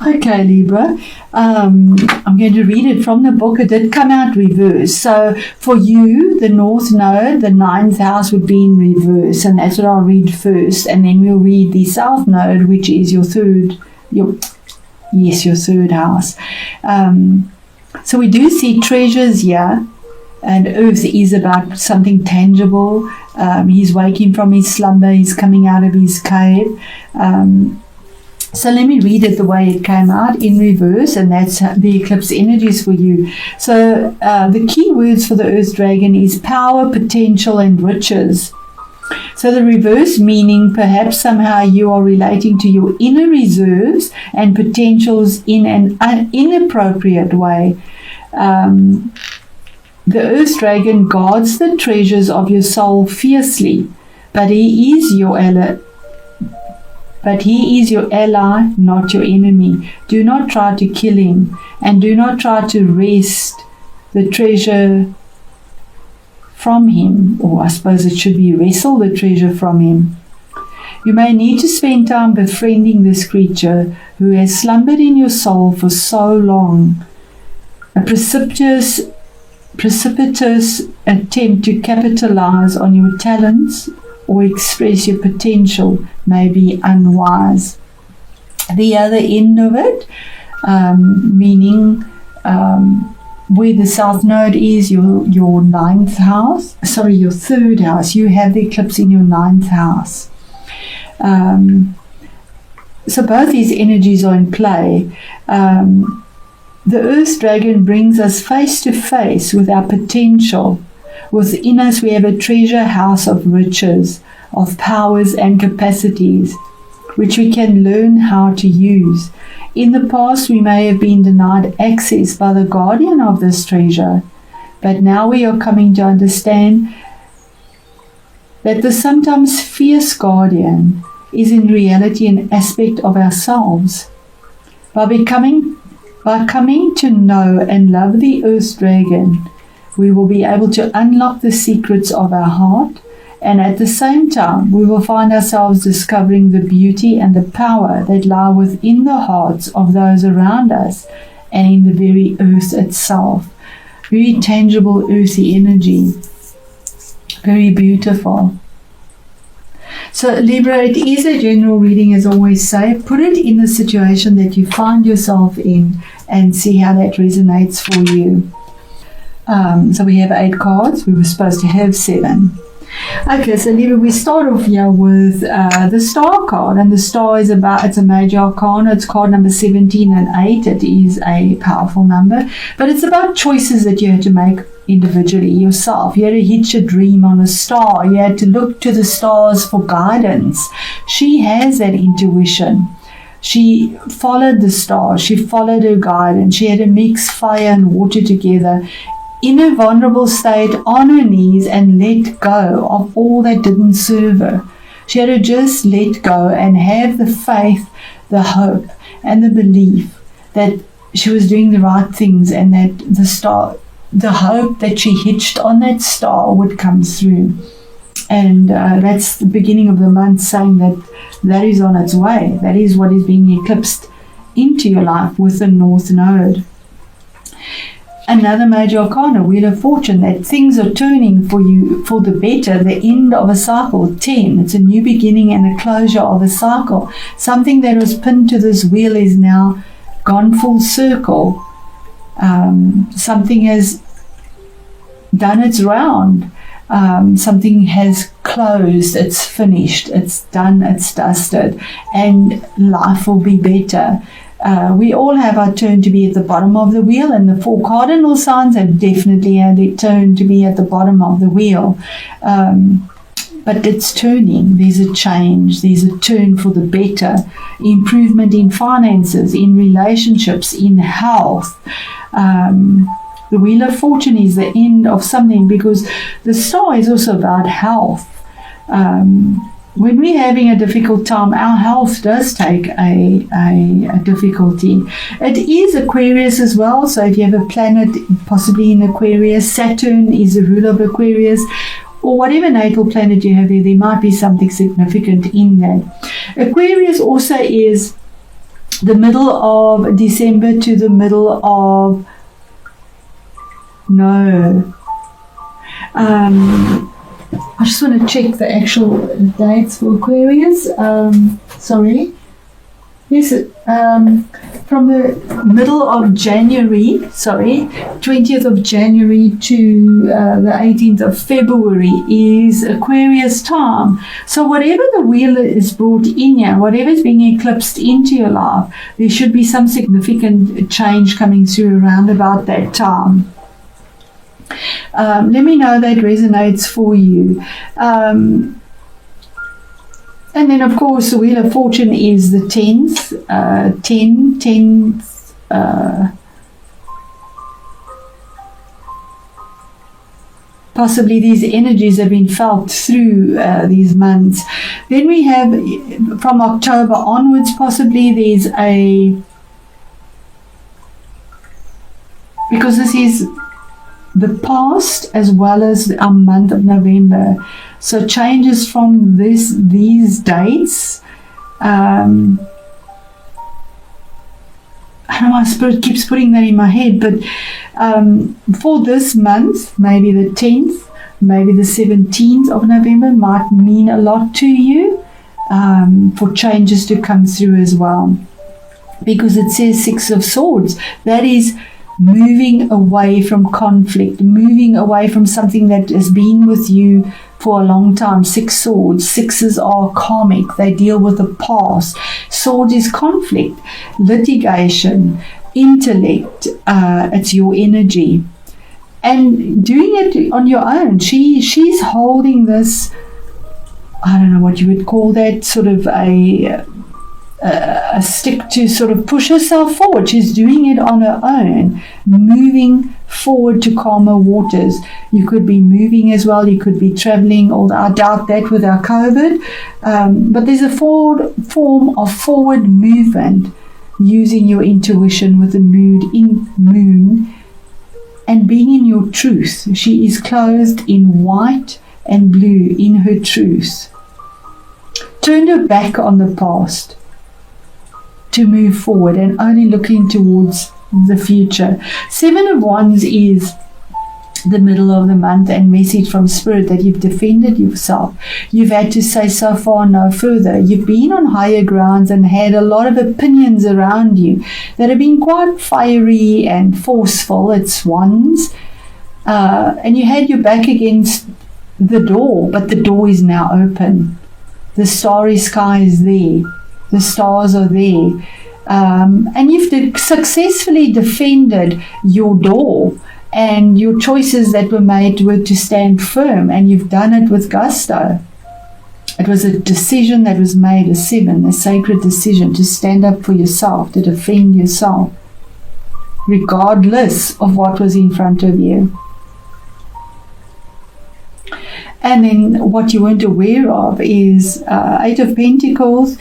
Okay, Libra. I'm going to read it from the book. It did come out reverse. So for you, the North Node, the 9th house would be in reverse, and that's what I'll read first, and then we'll read the South Node, which is your third house. So we do see treasures here, and Earth is about something tangible. He's waking from his slumber. He's coming out of his cave. So let me read it the way it came out in reverse, and that's the eclipse energies for you. So the key words for the Earth Dragon is power, potential, and riches. So the reverse meaning, perhaps somehow you are relating to your inner reserves and potentials in an inappropriate way. The Earth Dragon guards the treasures of your soul fiercely, but he is your ally. Not your enemy. Do not try to kill him, and do not try to wrest the treasure from him, or I suppose it should be wrestle the treasure from him. You may need to spend time befriending this creature who has slumbered in your soul for so long. A precipitous attempt to capitalize on your talents or express your potential may be unwise. The other end of it, meaning where the South Node is, your 9th house, your 3rd house, you have the eclipse in your 9th house. So both these energies are in play. The Earth Dragon brings us face to face with our potential. Within us we have a treasure house of riches, of powers and capacities, which we can learn how to use. In the past we may have been denied access by the guardian of this treasure, but now we are coming to understand that the sometimes fierce guardian is in reality an aspect of ourselves. By coming to know and love the Earth Dragon, we will be able to unlock the secrets of our heart, and at the same time we will find ourselves discovering the beauty and the power that lie within the hearts of those around us and in the very earth itself. Very tangible earthy energy. Very beautiful. So Libra, it is a general reading, as I always say. Put it in the situation that you find yourself in and see how that resonates for you. So we have 8 cards. We were supposed to have 7. Okay, so Libra, we start off here with the Star card, and the Star is it's a major arcana. It's card number 17 and 8. It is a powerful number, but it's about choices that you had to make individually yourself. You had to hitch a dream on a star. You had to look to the stars for guidance. She has that intuition. She followed the stars. She followed her guidance. She had to mix fire and water together in a vulnerable state, on her knees, and let go of all that didn't serve her. She had to just let go and have the faith, the hope, and the belief that she was doing the right things, and that the hope that she hitched on that star would come through. And that's the beginning of the month, saying that is on its way. That is what is being eclipsed into your life with the North Node. Another major arcana, Wheel of Fortune, that things are turning for you for the better, the end of a cycle. 10, it's a new beginning and a closure of a cycle. Something that was pinned to this wheel is now gone full circle. Something has done its round. Something has closed, it's finished, it's done, it's dusted, and life will be better. We all have our turn to be at the bottom of the wheel, and the 4 cardinal signs have definitely had their turn to be at the bottom of the wheel. But it's turning. There's a change. There's a turn for the better. Improvement in finances, in relationships, in health. The Wheel of Fortune is the end of something, because the Star is also about health. When we're having a difficult time, our health does take a difficulty. It is Aquarius as well, so if you have a planet possibly in Aquarius, Saturn is the ruler of Aquarius, or whatever natal planet you have there might be something significant in that. Aquarius also is the middle of December to the middle of I just want to check the actual dates for Aquarius. Yes, from the middle of January, 20th of January to the 18th of February is Aquarius time. So whatever the wheel is brought in here, whatever is being eclipsed into your life, there should be some significant change coming through around about that time. Let me know that resonates for you. And then, of course, the Wheel of Fortune is the 10th. 10th. Possibly these energies have been felt through these months. Then we have, from October onwards, possibly there's because this is the past as well as our month of November. So changes from these dates. I don't know, my spirit keeps putting that in my head, but for this month, maybe the 10th, maybe the 17th of November might mean a lot to you, for changes to come through as well. Because it says 6 of Swords. That is moving away from conflict, moving away from something that has been with you for a long time. 6 swords. 6s are karmic. They deal with the past. Swords is conflict, litigation, intellect. It's your energy. And doing it on your own. She's holding this, I don't know what you would call that, sort of a stick to sort of push herself forward. She's doing it on her own, moving forward to calmer waters. You could be moving as well, you could be traveling, although I doubt that with our COVID, but there's a form of forward movement using your intuition with the moon and being in your truth. She is clothed in white and blue in her truth. Turned her back on the past to move forward and only looking towards the future. 7 of Wands is the middle of the month and message from Spirit that you've defended yourself. You've had to say so far, no further. You've been on higher grounds and had a lot of opinions around you that have been quite fiery and forceful. It's Wands. And you had your back against the door, but the door is now open. The starry sky is there. The stars are there. And you've successfully defended your door, and your choices that were made were to stand firm, and you've done it with gusto. It was a decision that was made, a 7, a sacred decision to stand up for yourself, to defend yourself, regardless of what was in front of you. And then what you weren't aware of is 8 of Pentacles,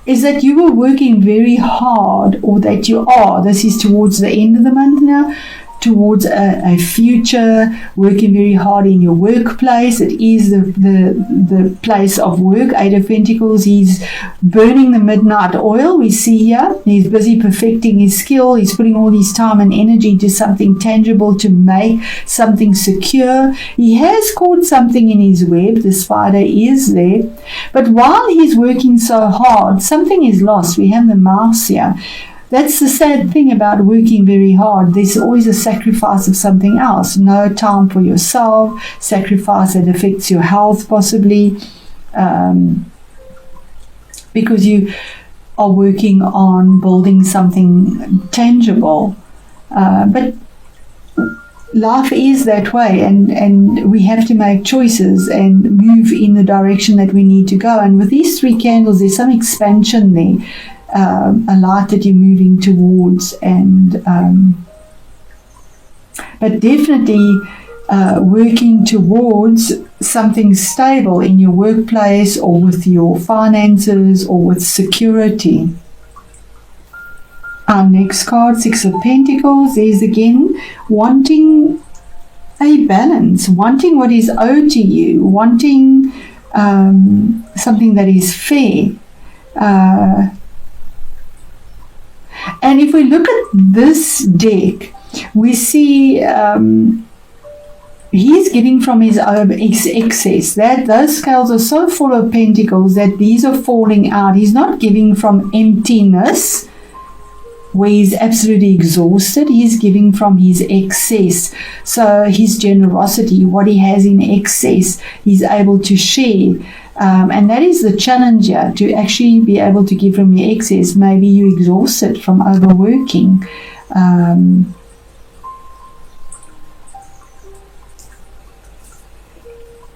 is that you were working very hard, or that you are, this is towards the end of the month now, towards a future, working very hard in your workplace. It is the place of work. 8 of Pentacles, he's burning the midnight oil, we see here. He's busy perfecting his skill. He's putting all his time and energy to something tangible, to make something secure. He has caught something in his web. The spider is there. But while he's working so hard, something is lost. We have the mouse here. That's the sad thing about working very hard. There's always a sacrifice of something else. No time for yourself, sacrifice that affects your health possibly, because you are working on building something tangible. But life is that way, and we have to make choices and move in the direction that we need to go. And with these 3 candles, there's some expansion there. A light that you're moving towards, and but definitely working towards something stable in your workplace, or with your finances, or with security. Our next card, 6 of Pentacles, is again wanting a balance, wanting what is owed to you, wanting something that is fair. And if we look at this deck, we see he's giving from his own excess. That those scales are so full of pentacles that these are falling out. He's not giving from emptiness, where he's absolutely exhausted. He's giving from his excess. So his generosity, what he has in excess, he's able to share. And that is the challenge here, to actually be able to give from your excess. Maybe you're exhausted from overworking.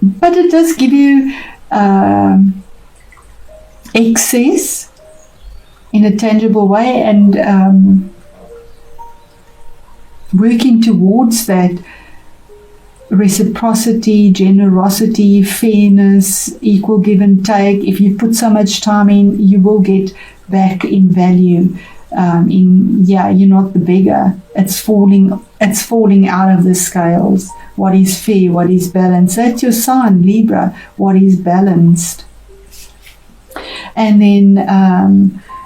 But it does give you excess in a tangible way, and working towards that reciprocity, generosity, fairness, equal give and take. If you put so much time in, you will get back in value. You're not the beggar. It's falling out of the scales. What is fair, what is balanced. That's your sign, Libra, what is balanced. And then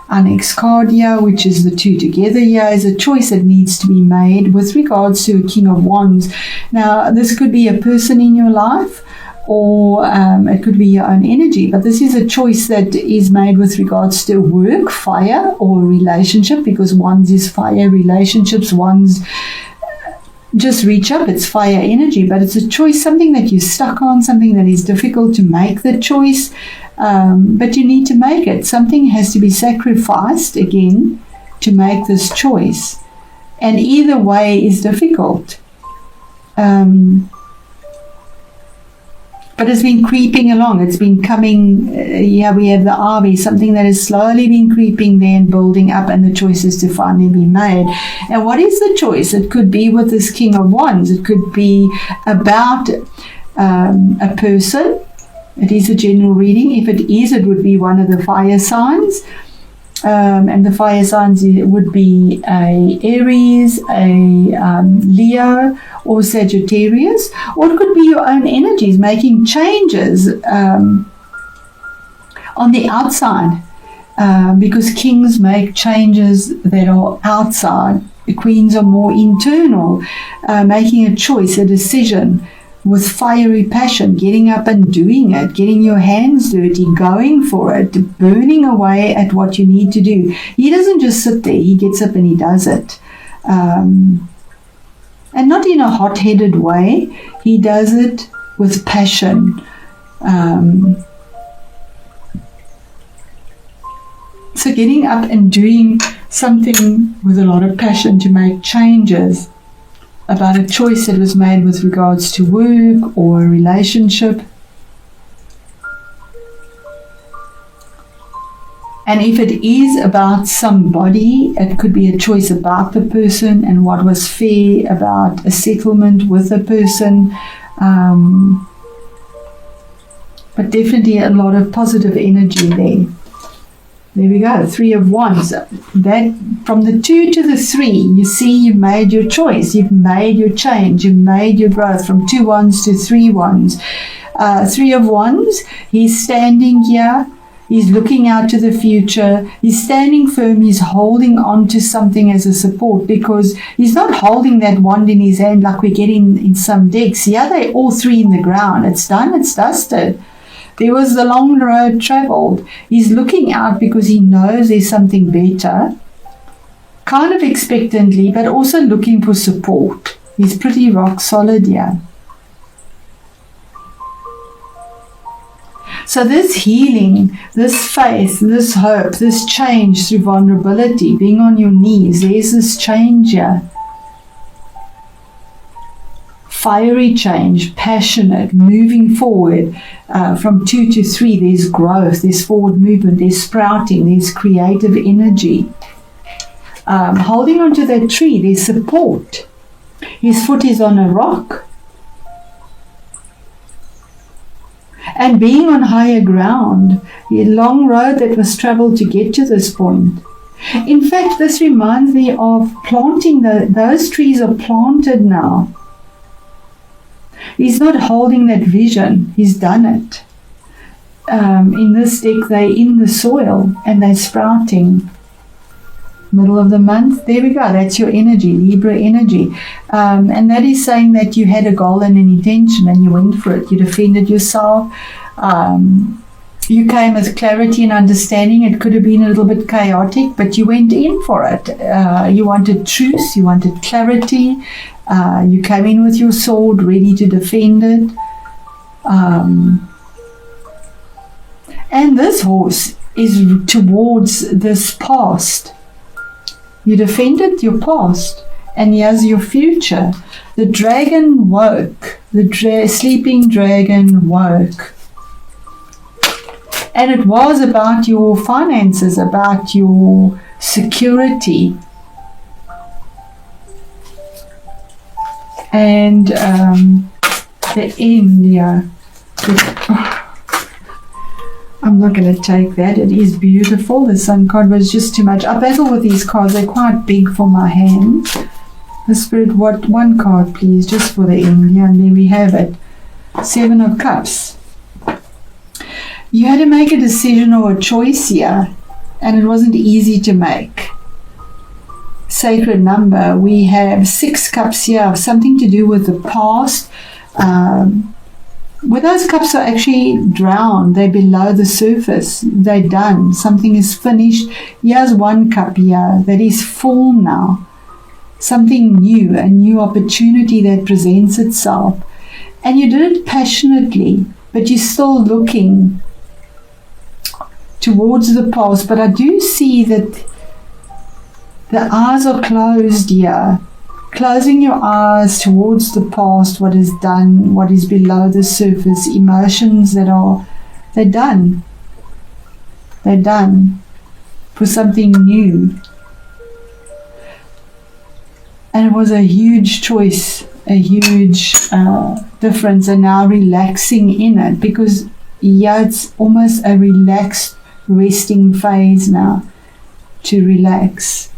our next card here, which is the two together here, is a choice that needs to be made with regards to a King of Wands. Now, this could be a person in your life, or it could be your own energy, but this is a choice that is made with regards to work, fire, or relationship, because Wands is fire, relationships, Wands just reach up, it's fire energy, but it's a choice, something that you're stuck on, something that is difficult to make the choice. But you need to make it. Something has to be sacrificed again to make this choice. And either way is difficult. But it's been creeping along. It's been coming, we have the ivy, something that has slowly been creeping there and building up, and the choice is to finally be made. And what is the choice? It could be with this King of Wands. It could be about a person. It is a general reading. If it is, it would be one of the fire signs. And the fire signs would be a Aries, a Leo, or Sagittarius. Or it could be your own energies making changes on the outside. Because kings make changes that are outside. The queens are more internal, making a choice, a decision, with fiery passion, getting up and doing it, getting your hands dirty, going for it, burning away at what you need to do. He doesn't just sit there, he gets up and he does it. And not in a hot-headed way, he does it with passion. So getting up and doing something with a lot of passion to make changes about a choice that was made with regards to work or a relationship. And if it is about somebody, it could be a choice about the person and what was fair about a settlement with the person. But definitely a lot of positive energy there. There we go, 3 of Wands. That from the 2 to the 3, you see you've made your choice, you've made your change, you've made your growth from 2 Wands to 3 Wands. 3 of Wands, he's standing here, he's looking out to the future, he's standing firm, he's holding on to something as a support, because he's not holding that wand in his hand like we get in some decks. Yeah, they're all 3 in the ground. It's done, it's dusted. There was the long road traveled. He's looking out because he knows there's something better, kind of expectantly, but also looking for support. He's pretty rock solid here. So this healing, this faith, this hope, this change through vulnerability, being on your knees, there's this change here. Fiery change, passionate, moving forward. From 2 to 3, there's growth, there's forward movement, there's sprouting, there's creative energy. Holding onto that tree, there's support. His foot is on a rock. And being on higher ground, the long road that was traveled to get to this point. In fact, this reminds me of planting, those trees are planted now. He's not holding that vision. He's done it. in this deck, they're in the soil and they're sprouting. Middle of the month, there we go, that's your energy, Libra energy. And that is saying that you had a goal and an intention and you went for it. You defended yourself. You came with clarity and understanding. It could have been a little bit chaotic, but you went in for it. You wanted truth, you wanted clarity. You came in with your sword, ready to defend it. And this horse is towards this past. You defended your past, and here's your future. The dragon woke. The sleeping dragon woke. And it was about your finances, about your security. And the end, yeah. I'm not going to take that. It is beautiful. The Sun card was just too much. I battle with these cards. They're quite big for my hand. The Spirit, what? One card, please, just for the end. Yeah, and there we have it. 7 of Cups. You had to make a decision or a choice here, and it wasn't easy to make. Sacred number. We have 6 cups here, something to do with the past. Where those cups are actually drowned, they're below the surface, they're done, something is finished. Here's 1 cup here that is full now, something new, a new opportunity that presents itself, and you did it passionately, but you're still looking towards the past. But I do see that the eyes are closed here. Closing your eyes towards the past, what is done, what is below the surface, emotions that are, they're done. They're done for something new. And it was a huge choice, a huge difference, and now relaxing in it, because yeah, it's almost a relaxed, resting phase now, to relax.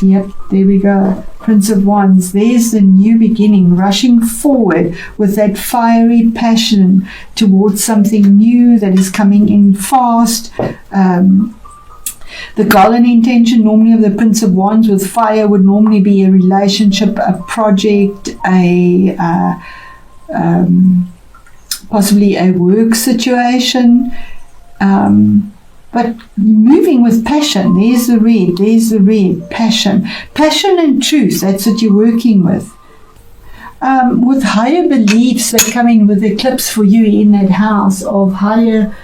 Yep, there we go. Prince of Wands. There's the new beginning, rushing forward with that fiery passion towards something new that is coming in fast. The golden intention normally of the Prince of Wands with fire would normally be a relationship, a project, possibly a work situation. But moving with passion, there's the red, passion. Passion and truth, that's what you're working with. With higher beliefs that come in with eclipse for you in that house of higher,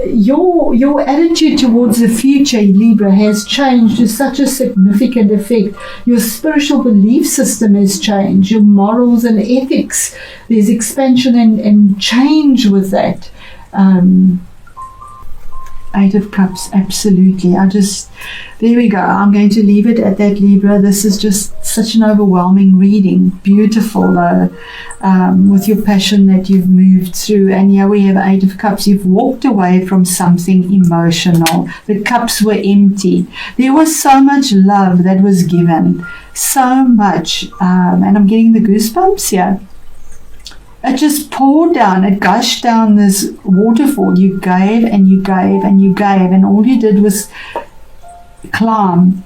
your attitude towards the future, Libra, has changed to such a significant effect. Your spiritual belief system has changed, your morals and ethics. There's expansion and change with that. 8 of Cups, absolutely. There we go. I'm going to leave it at that, Libra. This is just such an overwhelming reading. Beautiful, though, with your passion that you've moved through. And here we have 8 of Cups. You've walked away from something emotional. The cups were empty. There was so much love that was given. So much. And I'm getting the goosebumps here. It just poured down, it gushed down this waterfall. You gave and you gave and you gave, and all you did was climb.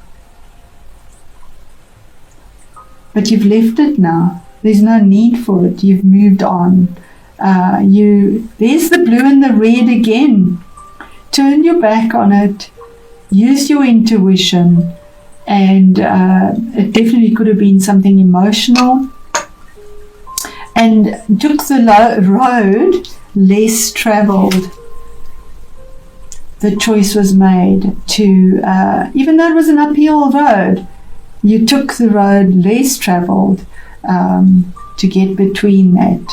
But you've left it now. There's no need for it. You've moved on. There's the blue and the red again. Turn your back on it. Use your intuition. And it definitely could have been something emotional. And took the road less traveled. The choice was made to, even though it was an uphill road, you took the road less traveled to get between that.